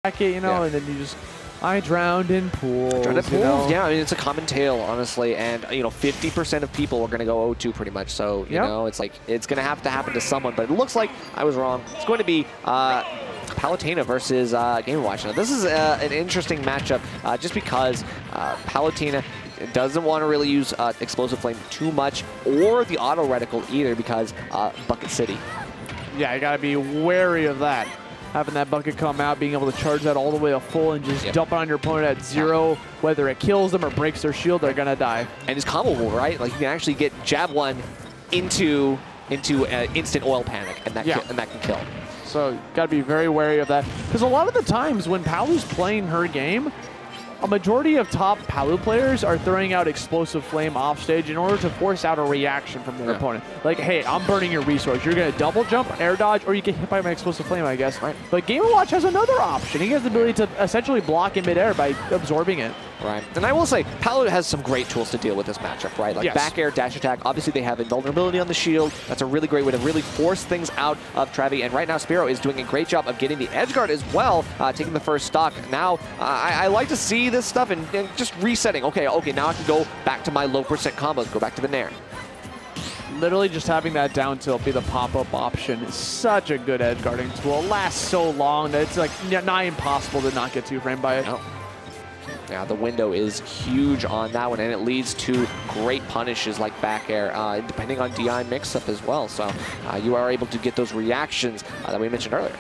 bracket, you know, and then you just, I drowned in pools. Drowned in pools? You know? Yeah, I mean, it's a common tale, honestly. And, you know, 50% of people are going to go 0-2 pretty much. So, you know, it's like, it's going to have to happen to someone. But it looks like I was wrong. It's going to be Palutena versus Game & Watch. Now, this is an interesting matchup just because Palutena doesn't want to really use Explosive Flame too much or the Auto Reticle either because Bucket City. Yeah, you got to be wary of that. Having that bucket come out, being able to charge that all the way to full and just dump it on your opponent at 0, whether it kills them or breaks their shield, they're going to die. And his combo move, right? Like, you can actually get jab 1 into instant oil panic, and that can kill. So, got to be very wary of that. Because a lot of the times when Palu's playing her game, a majority of top Palu players are throwing out Explosive Flame off stage in order to force out a reaction from their opponent. Like, hey, I'm burning your resource. You're going to double jump, air dodge, or you get hit by my Explosive Flame, I guess. Right. But Game & Watch has another option. He has the ability to essentially block in midair by absorbing it. Right. And I will say, Palu has some great tools to deal with this matchup, right? Like back air, dash attack. Obviously, they have invulnerability on the shield. That's a really great way to really force things out of Travy. And right now, Spiro is doing a great job of getting the edge guard as well, taking the first stock. Now, I like to see this stuff and just resetting. Okay, now I can go back to my low percent combos, go back to the Nair. Literally just having that down tilt be the pop-up option is such a good edge guarding tool. It lasts so long that it's like nigh impossible to not get 2-framed by it. Yeah, the window is huge on that one, and it leads to great punishes like back air, depending on DI mix-up as well. So you are able to get those reactions that we mentioned earlier.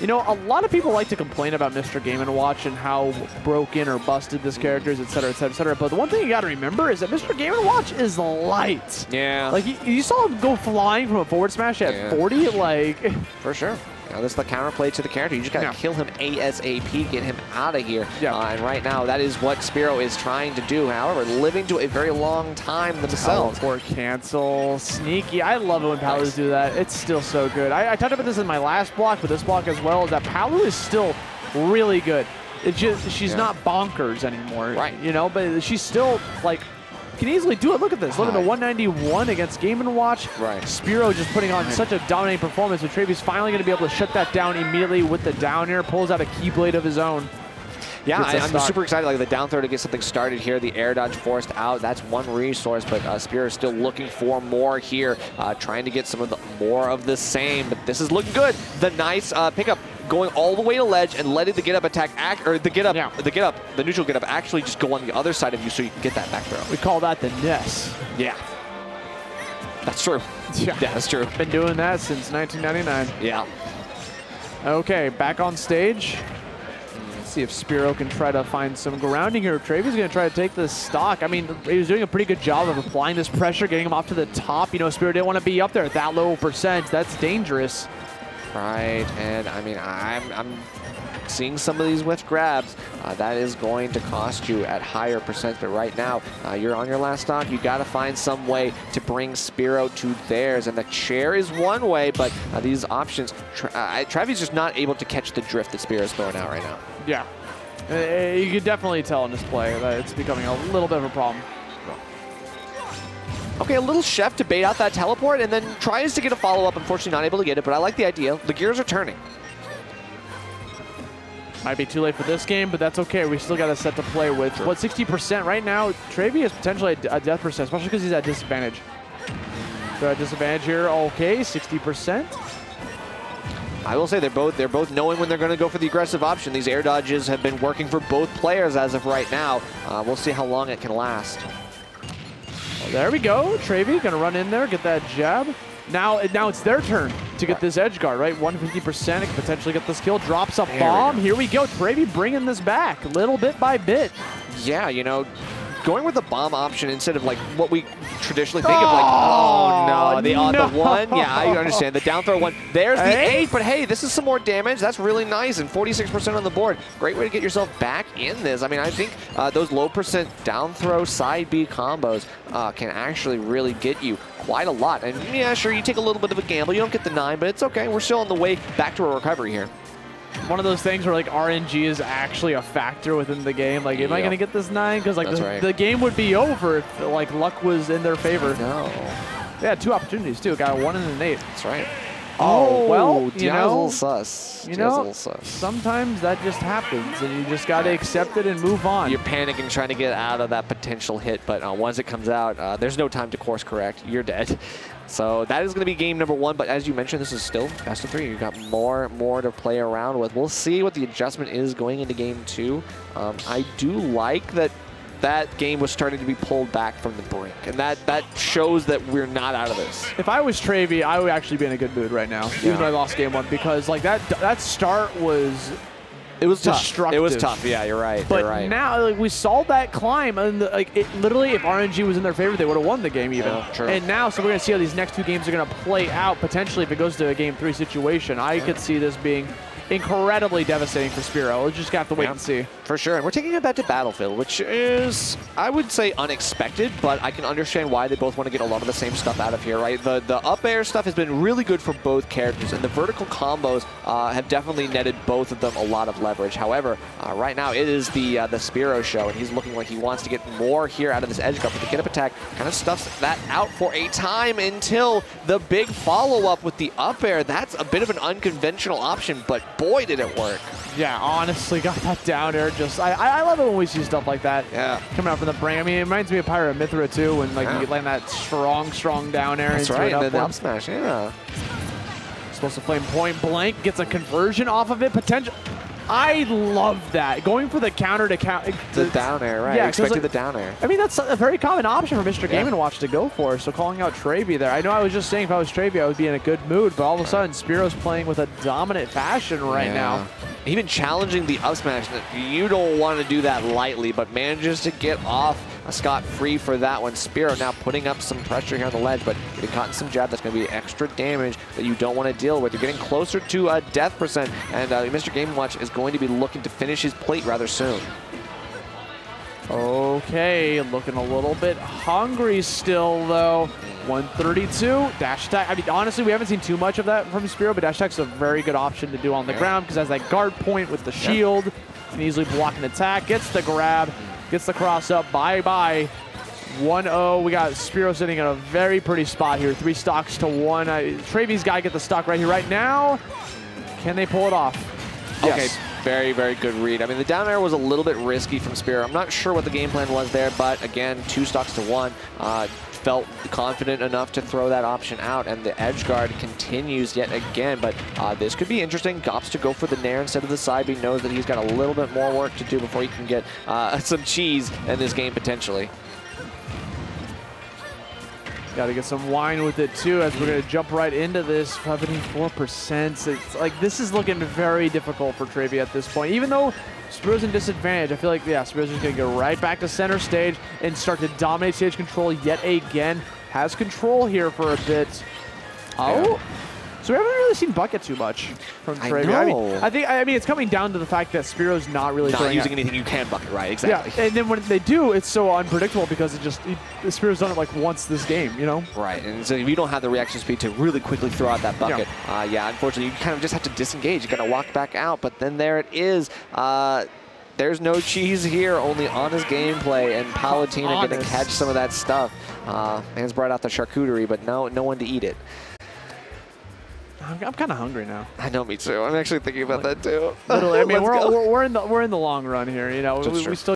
You know, a lot of people like to complain about Mr. Game & Watch and how broken or busted this character is, et cetera, et cetera, et cetera. But the one thing you got to remember is that Mr. Game & Watch is light. Yeah. Like, you saw him go flying from a forward smash at 40, like... For sure. You know, this is the counterplay to the character. You just got to kill him ASAP, get him out of here. And right now, that is what Spiro is trying to do. However, living to a very long time themselves. Or cancel. Sneaky. I love it when Palus do that. It's still so good. I talked about this in my last block, but this block as well, is that Palu is still really good. It's just, she's not bonkers anymore. Right. You know, but she's still, like, can easily do it. Look at this. Look at the 191 against Game & Watch. Right. Spiro just putting on such a dominating performance, but Travy's finally going to be able to shut that down immediately with the down air. Pulls out a Keyblade of his own. Yeah, I'm super excited. Like the down throw to get something started here. The air dodge forced out. That's one resource, but Spiro is still looking for more here, trying to get some of the more of the same. But this is looking good. The nice pickup, going all the way to ledge and letting the get up attack the neutral get up actually just go on the other side of you so you can get that back throw. We call that the Ness. Yeah. That's true. Yeah, that's true. Been doing that since 1999. Yeah. Okay, back on stage. Let's see if Spiro can try to find some grounding here. Travy's going to try to take this stock. I mean, he was doing a pretty good job of applying this pressure, getting him off to the top. You know, Spiro didn't want to be up there at that low percent. That's dangerous. Right, and I mean, I'm seeing some of these with grabs. That is going to cost you at higher percents, but right now, you're on your last stock. You got to find some way to bring Spiro to theirs, and the chair is one way, but these options, Travy's just not able to catch the drift that Spiro's throwing out right now. Yeah, you can definitely tell in this play that it's becoming a little bit of a problem. Okay, a little chef to bait out that teleport and then tries to get a follow-up. Unfortunately, not able to get it, but I like the idea. The gears are turning. Might be too late for this game, but that's okay. We still got a set to play with. What, 60% right now? Travy is potentially a death percent, especially because he's at disadvantage. So at disadvantage here, okay, 60%. I will say they're both knowing when they're going to go for the aggressive option. These air dodges have been working for both players as of right now. We'll see how long it can last. Well, there we go. Travy gonna run in there, get that jab. Now it's their turn to get this edge guard, right? 150% can potentially get this kill. Drops a bomb. Here we go. Travy bringing this back little bit by bit. Yeah, you know, going with the bomb option instead of like what we traditionally think of, like, oh no, the one. Yeah, I understand. The down throw one. There's the 8, but hey, this is some more damage. That's really nice, and 46% on the board. Great way to get yourself back in this. I mean, I think those low percent down throw side B combos can actually really get you quite a lot. And yeah, sure, you take a little bit of a gamble. You don't get the 9, but it's okay. We're still on the way back to a recovery here. One of those things where like RNG is actually a factor within the game. Like, am I gonna get this 9? Because like the game would be over if like luck was in their favor. No. They had 2 opportunities too. Got a 1 and an 8. That's right. Oh, well, you Diana's a little sus. You know, sometimes that just happens, and you just got to accept it and move on. You're panicking, trying to get out of that potential hit, but once it comes out, there's no time to course correct. You're dead. So that is going to be game number 1, but as you mentioned, this is still best of 3. You've got more to play around with. We'll see what the adjustment is going into game 2. I do like that game was starting to be pulled back from the brink, and that shows that we're not out of this. If I was Travy, I would actually be in a good mood right now, even though I lost game 1, because like that start was... It was destructive. Tough. It was tough. Yeah, you're right. But you're right. now, like, we saw that climb, and literally, if RNG was in their favor, they would have won the game even. Yeah, true. And now, so we're gonna see how these next 2 games are gonna play out. Potentially, if it goes to a game 3 situation, I could see this being incredibly devastating for Spiro. We'll just have to wait and see. For sure. And we're taking it back to Battlefield, which is, I would say, unexpected, but I can understand why they both want to get a lot of the same stuff out of here, right? The up air stuff has been really good for both characters, and the vertical combos have definitely netted both of them a lot of leverage. However, right now it is the Spiro show, and he's looking like he wants to get more here out of this edge guard, but the get-up attack kind of stuffs that out for a time until the big follow-up with the up air. That's a bit of an unconventional option, but boy, did it work. Yeah, honestly, got that down air. Just I love it when we see stuff like that. Yeah. Coming out from the brain. I mean, it reminds me of Pyro Mithra too, when like you land that strong down air. That's right. And then the up smash. Yeah. Supposed to flame point blank, gets a conversion off of it. Potential. I love that. Going for the counter to counter. The down air, right? Yeah, expecting the down air. I mean, that's a very common option for Mr. Game & Watch to go for. So calling out Travy there. I know I was just saying if I was Travy, I would be in a good mood, but all of a sudden, Spiro's playing with a dominant fashion right now. Even challenging the up smash, you don't want to do that lightly, but manages to get off scot-free for that one. Spiro now putting up some pressure here on the ledge, but getting caught in some jab. That's going to be extra damage that you don't want to deal with. You're getting closer to a death percent, and Mr. Game & Watch is going to be looking to finish his plate rather soon. Okay, looking a little bit hungry still, though. 132, dash attack. I mean, honestly, we haven't seen too much of that from Spiro, but dash attack's a very good option to do on the ground because it has that guard point with the shield. Can easily block an attack, gets the grab, gets the cross up, bye-bye. 1-0, we got Spiro sitting in a very pretty spot here. 3 stocks to 1. Travy's got to get the stock right here right now. Can they pull it off? Yes. Okay. Very, very good read. I mean, the down air was a little bit risky from Spiro. I'm not sure what the game plan was there, but again, 2 stocks to 1. Felt confident enough to throw that option out, and the edge guard continues yet again, but this could be interesting. Gops to go for the nair instead of the side B, knows that he's got a little bit more work to do before he can get some cheese in this game potentially. Got to get some wine with it too, as we're going to jump right into this. 74%. It's like this is looking very difficult for Travy at this point. Even though Spiro's in disadvantage, I feel like, yeah, Spiro's just going to go right back to center stage and start to dominate stage control yet again. Has control here for a bit. Oh. So we haven't really seen bucket too much from Travy. I mean, it's coming down to the fact that Spiro's not really using anything you can bucket, right? Exactly. Yeah, and then when they do, it's so unpredictable because Spiro's done it like once this game, you know? Right, and so if you don't have the reaction speed to really quickly throw out that bucket, yeah, unfortunately, you kind of just have to disengage. You got to walk back out, but then there it is. There's no cheese here, only honest gameplay, and Palutena going to catch some of that stuff. Man's brought out the charcuterie, but no one to eat it. I'm kind of hungry now. I know, me too. I'm actually thinking about that too. Literally, I mean, we're in the long run here. You know, we still